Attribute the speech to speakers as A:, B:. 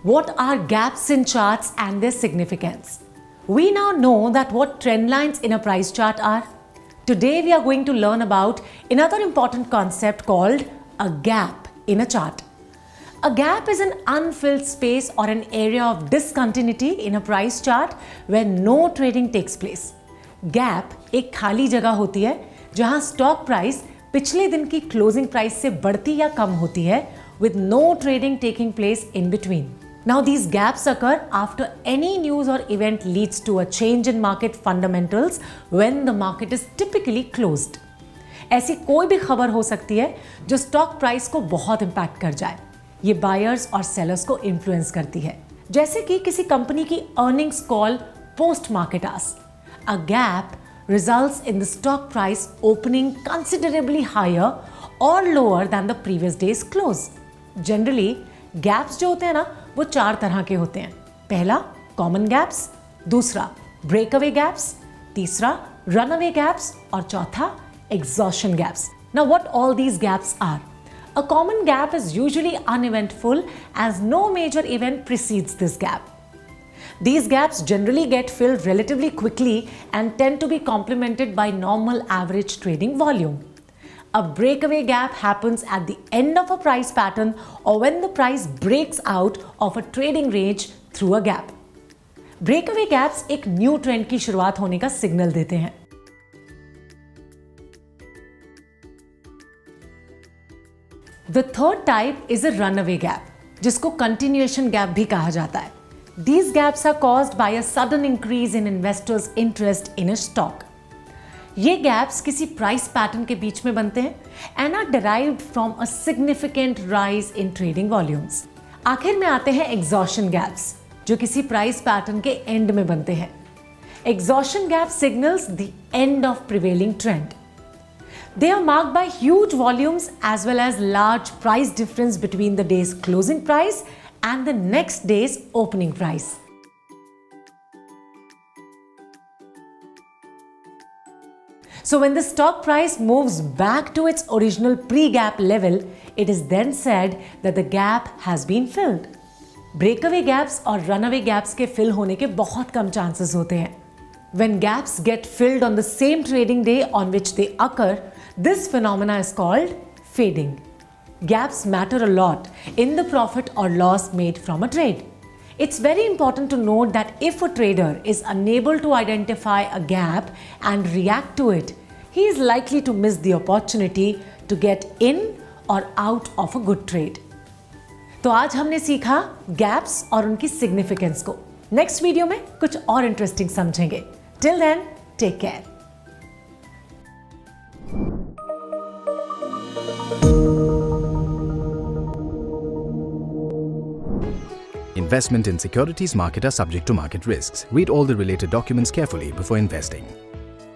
A: What are gaps in charts and their significance? We now know that what trend lines in a price chart are. Today we are going to learn about another important concept called a gap in a chart. A gap is an unfilled space or an area of discontinuity in a price chart where no trading takes place. Gap एक खाली जगह होती है जहां stock price पिछले दिन की closing price से बढ़ती या कम होती है with no trading taking place in between. Now these gaps occur after any news or event leads to a change in market fundamentals when the market is typically closed. ऐसी कोई भी खबर हो सकती है जो स्टॉक प्राइस को बहुत इंपैक्ट कर जाए. ये बायर्स और सेलर्स को इन्फ्लुएंस करती है, जैसे कि किसी कंपनी की earnings call post market hours. A gap results in the stock price opening considerably higher or lower than the previous day's close. Generally, gaps जो होते हैं ना वो 4 तरह के होते हैं. पहला कॉमन गैप्स, दूसरा ब्रेकअवे गैप्स, तीसरा रनअवे गैप्स और चौथा exhaustion gaps. Now what all these gaps are? A common gap is usually uneventful as no major event precedes this gap. These gaps generally get filled relatively quickly and tend to be complemented by normal average trading volume. A breakaway gap happens at the end of a price pattern or when the price breaks out of a trading range through a gap. Breakaway gaps एक new trend की शुरुआत होने का signal देते हैं. The third type is a runaway gap, जिसको continuation gap भी कहा जाता है. These gaps are caused by a sudden increase in investors' interest in a stock. ये gaps किसी price pattern के बीच में बनते हैं and are derived from a significant rise in trading volumes. आखिर में आते हैं exhaustion gaps, जो किसी price pattern के end में बनते हैं. Exhaustion gap signals the end of prevailing trend. They are marked by huge volumes as well as large price difference between the day's closing price and the next day's opening price. So when the stock price moves back to its original pre-gap level, it is then said that the gap has been filled. Breakaway gaps और runaway gaps के fill होने के बहुत कम chances होते हैं. When gaps get filled on the same trading day on which they occur, this phenomena is called fading. Gaps matter a lot in the profit or loss made from a trade. It's very important to note that if a trader is unable to identify a gap and react to it, he is likely to miss the opportunity to get in or out of a good trade. तो आज हमने सीखा gaps और उनकी significance को. Next video में कुछ और interesting समझेंगे. Till then, take care.
B: Investment in securities market are subject to market risks. Read all the related documents carefully before investing.